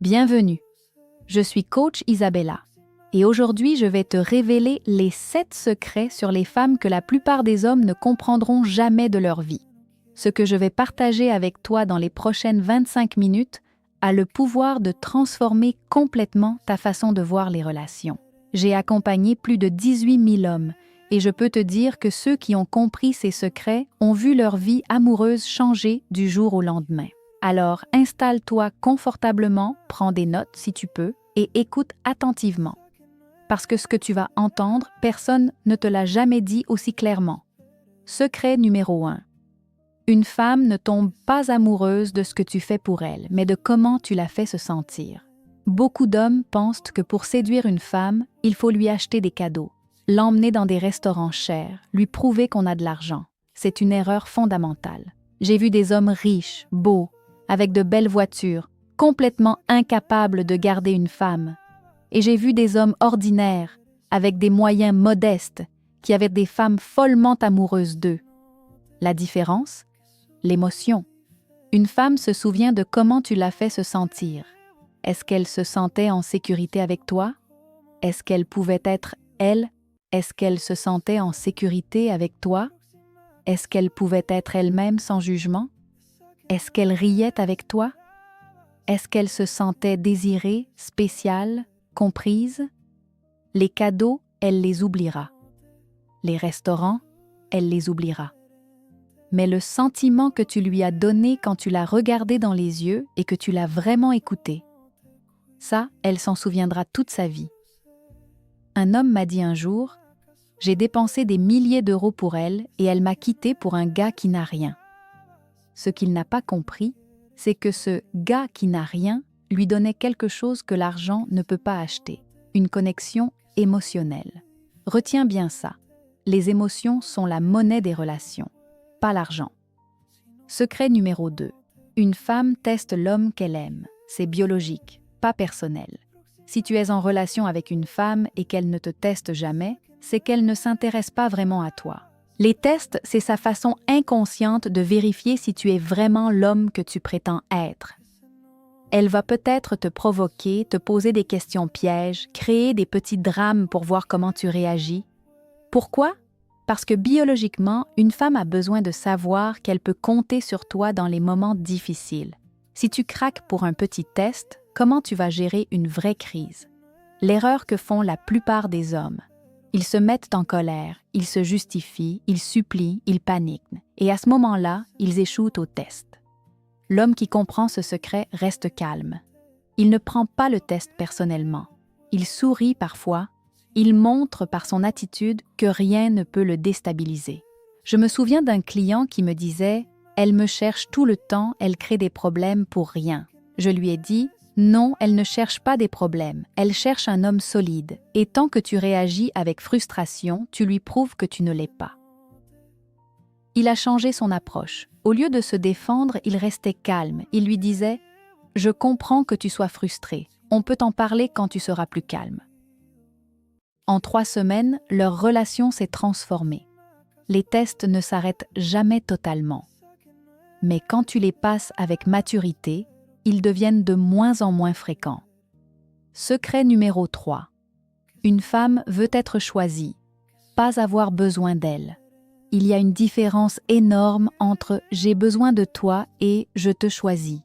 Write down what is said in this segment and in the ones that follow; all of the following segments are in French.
Bienvenue, je suis coach Isabella et aujourd'hui je vais te révéler les 7 secrets sur les femmes que la plupart des hommes ne comprendront jamais de leur vie. Ce que je vais partager avec toi dans les prochaines 25 minutes a le pouvoir de transformer complètement ta façon de voir les relations. J'ai accompagné plus de 18 000 hommes et je peux te dire que ceux qui ont compris ces secrets ont vu leur vie amoureuse changer du jour au lendemain. Alors, installe-toi confortablement, prends des notes si tu peux, et écoute attentivement. Parce que ce que tu vas entendre, personne ne te l'a jamais dit aussi clairement. Secret numéro 1. Une femme ne tombe pas amoureuse de ce que tu fais pour elle, mais de comment tu la fais se sentir. Beaucoup d'hommes pensent que pour séduire une femme, il faut lui acheter des cadeaux, l'emmener dans des restaurants chers, lui prouver qu'on a de l'argent. C'est une erreur fondamentale. J'ai vu des hommes riches, beaux, avec de belles voitures, complètement incapables de garder une femme. Et j'ai vu des hommes ordinaires, avec des moyens modestes, qui avaient des femmes follement amoureuses d'eux. La différence? L'émotion. Une femme se souvient de comment tu l'as fait se sentir. Est-ce qu'elle se sentait en sécurité avec toi? Est-ce qu'elle pouvait être elle? Est-ce qu'elle se sentait en sécurité avec toi? Est-ce qu'elle pouvait être elle-même sans jugement? Est-ce qu'elle riait avec toi? Est-ce qu'elle se sentait désirée, spéciale, comprise? Les cadeaux, elle les oubliera. Les restaurants, elle les oubliera. Mais le sentiment que tu lui as donné quand tu l'as regardé dans les yeux et que tu l'as vraiment écouté, ça, elle s'en souviendra toute sa vie. Un homme m'a dit un jour, « J'ai dépensé des milliers d'euros pour elle et elle m'a quitté pour un gars qui n'a rien. » Ce qu'il n'a pas compris, c'est que ce gars qui n'a rien lui donnait quelque chose que l'argent ne peut pas acheter, une connexion émotionnelle. Retiens bien ça, les émotions sont la monnaie des relations, pas l'argent. Secret numéro 2. Une femme teste l'homme qu'elle aime, c'est biologique, pas personnel. Si tu es en relation avec une femme et qu'elle ne te teste jamais, c'est qu'elle ne s'intéresse pas vraiment à toi. Les tests, c'est sa façon inconsciente de vérifier si tu es vraiment l'homme que tu prétends être. Elle va peut-être te provoquer, te poser des questions pièges, créer des petits drames pour voir comment tu réagis. Pourquoi? Parce que biologiquement, une femme a besoin de savoir qu'elle peut compter sur toi dans les moments difficiles. Si tu craques pour un petit test, comment tu vas gérer une vraie crise? L'erreur que font la plupart des hommes. Ils se mettent en colère, ils se justifient, ils supplient, ils paniquent. Et à ce moment-là, ils échouent au test. L'homme qui comprend ce secret reste calme. Il ne prend pas le test personnellement. Il sourit parfois. Il montre par son attitude que rien ne peut le déstabiliser. Je me souviens d'un client qui me disait « Elle me cherche tout le temps, elle crée des problèmes pour rien. » Je lui ai dit « Non, elle ne cherche pas des problèmes, elle cherche un homme solide, et tant que tu réagis avec frustration, tu lui prouves que tu ne l'es pas. » Il a changé son approche. Au lieu de se défendre, il restait calme. Il lui disait « Je comprends que tu sois frustré, on peut en parler quand tu seras plus calme. » En 3 semaines, leur relation s'est transformée. Les tests ne s'arrêtent jamais totalement. Mais quand tu les passes avec maturité, ils deviennent de moins en moins fréquents. Secret numéro 3. Une femme veut être choisie, pas avoir besoin d'elle. Il y a une différence énorme entre « j'ai besoin de toi » et « je te choisis ».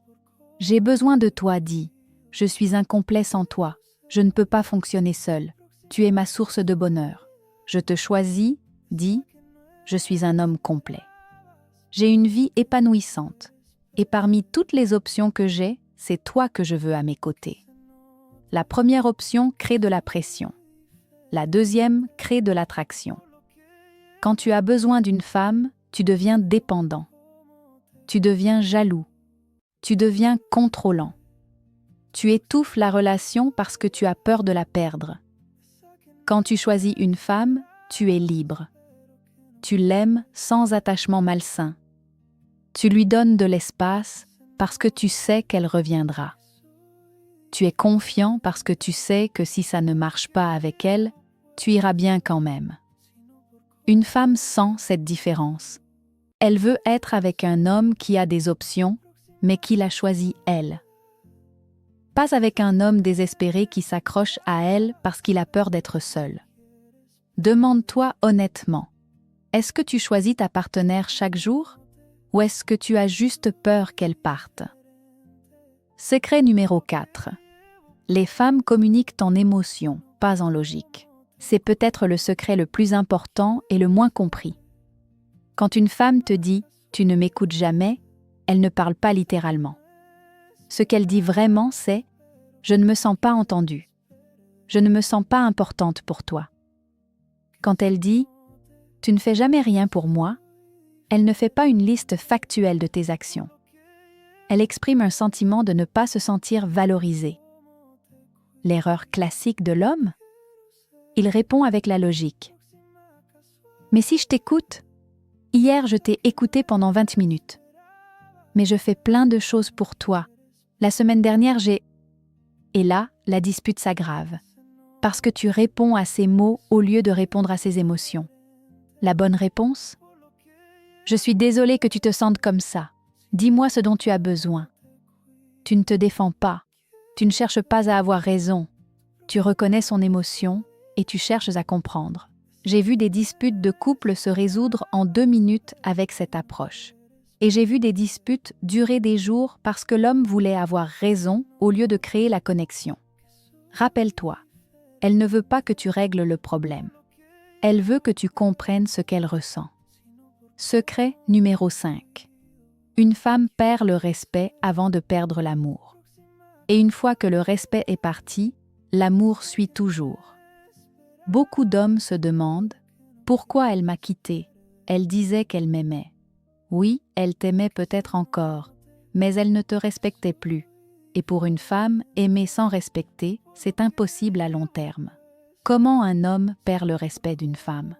J'ai besoin de toi dit « je suis incomplet sans toi, je ne peux pas fonctionner seul, tu es ma source de bonheur ». Je te choisis dit « je suis un homme complet. J'ai une vie épanouissante. Et parmi toutes les options que j'ai, c'est toi que je veux à mes côtés. La première option crée de la pression. La deuxième crée de l'attraction. Quand tu as besoin d'une femme, tu deviens dépendant. Tu deviens jaloux. Tu deviens contrôlant. Tu étouffes la relation parce que tu as peur de la perdre. Quand tu choisis une femme, tu es libre. Tu l'aimes sans attachement malsain. Tu lui donnes de l'espace parce que tu sais qu'elle reviendra. Tu es confiant parce que tu sais que si ça ne marche pas avec elle, tu iras bien quand même. Une femme sent cette différence. Elle veut être avec un homme qui a des options, mais qui l'a choisi elle. pas avec un homme désespéré qui s'accroche à elle parce qu'il a peur d'être seul. Demande-toi honnêtement, est-ce que tu choisis ta partenaire chaque jour ou est-ce que tu as juste peur qu'elle parte? Secret numéro 4. Les femmes communiquent en émotion, pas en logique. C'est peut-être le secret le plus important et le moins compris. Quand une femme te dit « tu ne m'écoutes jamais », elle ne parle pas littéralement. Ce qu'elle dit vraiment, c'est « je ne me sens pas entendue »,« je ne me sens pas importante pour toi ». Quand elle dit « tu ne fais jamais rien pour moi », elle ne fait pas une liste factuelle de tes actions. Elle exprime un sentiment de ne pas se sentir valorisée. L'erreur classique de l'homme? Il répond avec la logique. Mais si je t'écoute, hier je t'ai écouté pendant 20 minutes. Mais je fais plein de choses pour toi. La semaine dernière j'ai... Et là, la dispute s'aggrave. Parce que tu réponds à ses mots au lieu de répondre à ses émotions. La bonne réponse? Je suis désolée que tu te sentes comme ça. Dis-moi ce dont tu as besoin. Tu ne te défends pas. Tu ne cherches pas à avoir raison. Tu reconnais son émotion et tu cherches à comprendre. J'ai vu des disputes de couple se résoudre en 2 minutes avec cette approche. Et j'ai vu des disputes durer des jours parce que l'homme voulait avoir raison au lieu de créer la connexion. Rappelle-toi, elle ne veut pas que tu règles le problème. Elle veut que tu comprennes ce qu'elle ressent. Secret numéro 5. Une femme perd le respect avant de perdre l'amour. Et une fois que le respect est parti, l'amour suit toujours. Beaucoup d'hommes se demandent « Pourquoi elle m'a quitté? Elle disait qu'elle m'aimait. » Oui, elle t'aimait peut-être encore, mais elle ne te respectait plus. Et pour une femme, aimer sans respecter, c'est impossible à long terme. Comment un homme perd le respect d'une femme?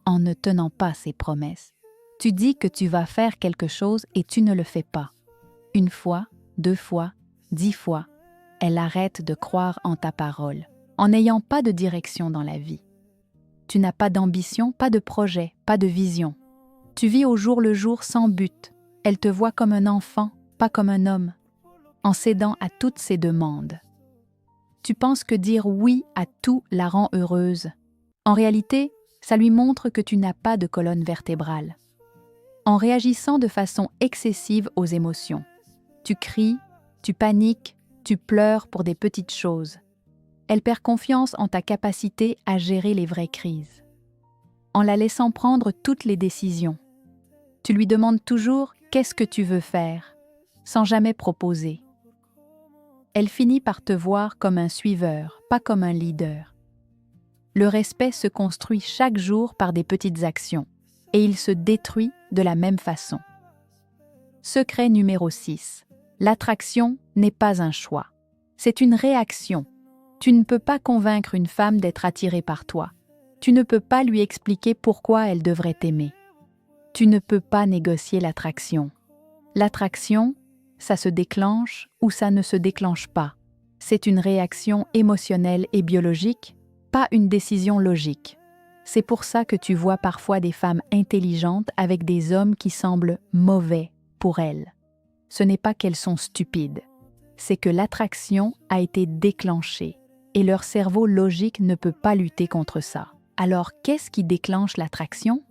En ne tenant pas ses promesses. Tu dis que tu vas faire quelque chose et tu ne le fais pas. 1 fois, 2 fois, 10 fois, elle arrête de croire en ta parole, en n'ayant pas de direction dans la vie. Tu n'as pas d'ambition, pas de projet, pas de vision. Tu vis au jour le jour sans but. Elle te voit comme un enfant, pas comme un homme, en cédant à toutes ses demandes. Tu penses que dire oui à tout la rend heureuse. En réalité, ça lui montre que tu n'as pas de colonne vertébrale. En réagissant de façon excessive aux émotions, tu cries, tu paniques, tu pleures pour des petites choses. Elle perd confiance en ta capacité à gérer les vraies crises. En la laissant prendre toutes les décisions, tu lui demandes toujours « qu'est-ce que tu veux faire ?» sans jamais proposer. Elle finit par te voir comme un suiveur, pas comme un leader. Le respect se construit chaque jour par des petites actions, et il se détruit de la même façon. Secret numéro 6. L'attraction n'est pas un choix. C'est une réaction. Tu ne peux pas convaincre une femme d'être attirée par toi. Tu ne peux pas lui expliquer pourquoi elle devrait t'aimer. Tu ne peux pas négocier l'attraction. L'attraction, ça se déclenche ou ça ne se déclenche pas. C'est une réaction émotionnelle et biologique, pas une décision logique. C'est pour ça que tu vois parfois des femmes intelligentes avec des hommes qui semblent mauvais pour elles. Ce n'est pas qu'elles sont stupides, c'est que l'attraction a été déclenchée et leur cerveau logique ne peut pas lutter contre ça. Alors, qu'est-ce qui déclenche l'attraction?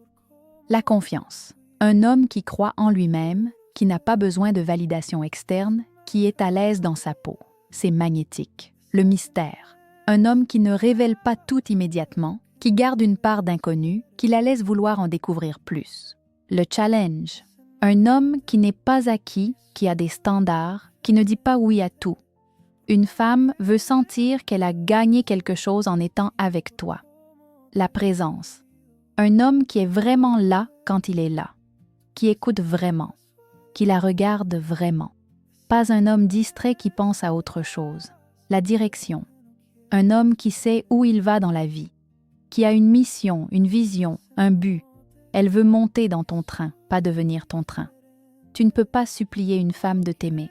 La confiance. Un homme qui croit en lui-même, qui n'a pas besoin de validation externe, qui est à l'aise dans sa peau. C'est magnétique. Le mystère. Un homme qui ne révèle pas tout immédiatement, qui garde une part d'inconnu, qui la laisse vouloir en découvrir plus. Le challenge. Un homme qui n'est pas acquis, qui a des standards, qui ne dit pas oui à tout. Une femme veut sentir qu'elle a gagné quelque chose en étant avec toi. La présence. Un homme qui est vraiment là quand il est là, qui écoute vraiment, qui la regarde vraiment. Pas un homme distrait qui pense à autre chose. La direction. Un homme qui sait où il va dans la vie, qui a une mission, une vision, un but. Elle veut monter dans ton train, pas devenir ton train. Tu ne peux pas supplier une femme de t'aimer,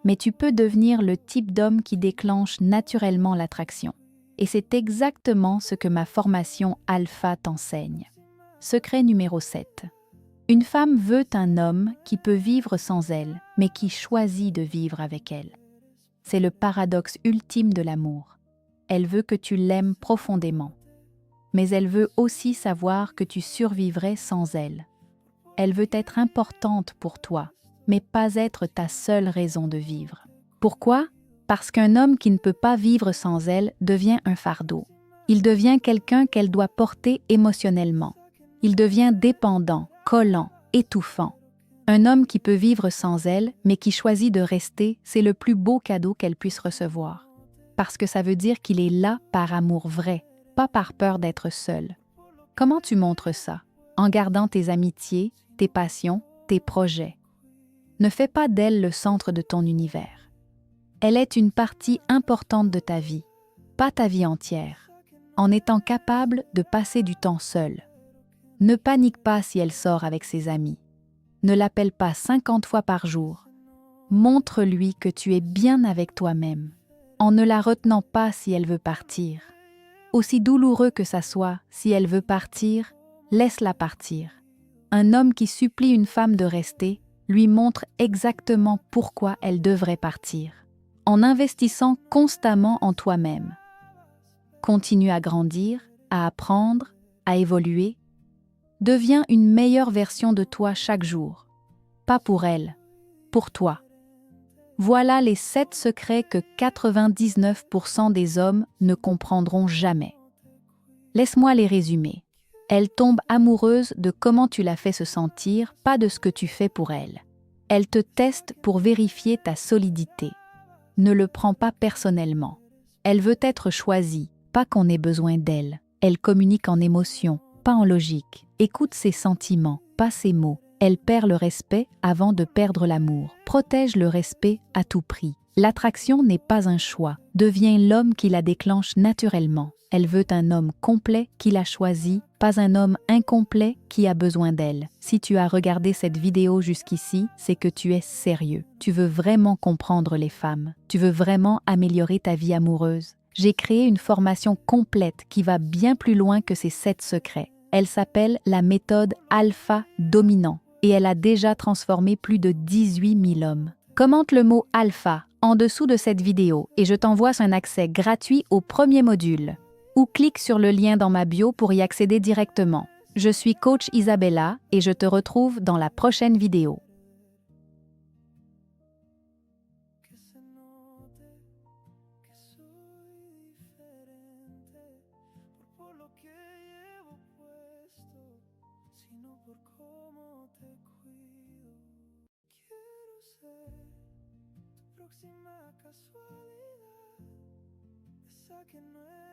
mais tu peux devenir le type d'homme qui déclenche naturellement l'attraction. Et c'est exactement ce que ma formation Alpha t'enseigne. Secret numéro 7. Une femme veut un homme qui peut vivre sans elle, mais qui choisit de vivre avec elle. C'est le paradoxe ultime de l'amour. Elle veut que tu l'aimes profondément. Mais elle veut aussi savoir que tu survivrais sans elle. Elle veut être importante pour toi, mais pas être ta seule raison de vivre. Pourquoi? Parce qu'un homme qui ne peut pas vivre sans elle devient un fardeau. Il devient quelqu'un qu'elle doit porter émotionnellement. Il devient dépendant, collant, étouffant. Un homme qui peut vivre sans elle, mais qui choisit de rester, c'est le plus beau cadeau qu'elle puisse recevoir. Parce que ça veut dire qu'il est là par amour vrai, pas par peur d'être seul. Comment tu montres ça? En gardant tes amitiés, tes passions, tes projets. Ne fais pas d'elle le centre de ton univers. Elle est une partie importante de ta vie, pas ta vie entière, en étant capable de passer du temps seule. Ne panique pas si elle sort avec ses amis. Ne l'appelle pas 50 fois par jour. Montre-lui que tu es bien avec toi-même, en ne la retenant pas si elle veut partir. Aussi douloureux que ça soit, si elle veut partir, laisse-la partir. Un homme qui supplie une femme de rester lui montre exactement pourquoi elle devrait partir. En investissant constamment en toi-même. Continue à grandir, à apprendre, à évoluer. Deviens une meilleure version de toi chaque jour. Pas pour elle, pour toi. Voilà les 7 secrets que 99% des hommes ne comprendront jamais. Laisse-moi les résumer. Elle tombe amoureuse de comment tu la fais se sentir, pas de ce que tu fais pour elle. Elle te teste pour vérifier ta solidité. Ne le prends pas personnellement. Elle veut être choisie, pas qu'on ait besoin d'elle. Elle communique en émotion, pas en logique. Écoute ses sentiments, pas ses mots. Elle perd le respect avant de perdre l'amour. Protège le respect à tout prix. L'attraction n'est pas un choix. Deviens l'homme qui la déclenche naturellement. Elle veut un homme complet qui l'a choisi, pas un homme incomplet qui a besoin d'elle. Si tu as regardé cette vidéo jusqu'ici, c'est que tu es sérieux. Tu veux vraiment comprendre les femmes. Tu veux vraiment améliorer ta vie amoureuse. J'ai créé une formation complète qui va bien plus loin que ces 7 secrets. Elle s'appelle la méthode Alpha Dominant et elle a déjà transformé plus de 18 000 hommes. Commente le mot Alpha en dessous de cette vidéo et je t'envoie un accès gratuit au premier module. Ou clique sur le lien dans ma bio pour y accéder directement. Je suis coach Isabella et je te retrouve dans la prochaine vidéo. Próxima casualidad, esa que no es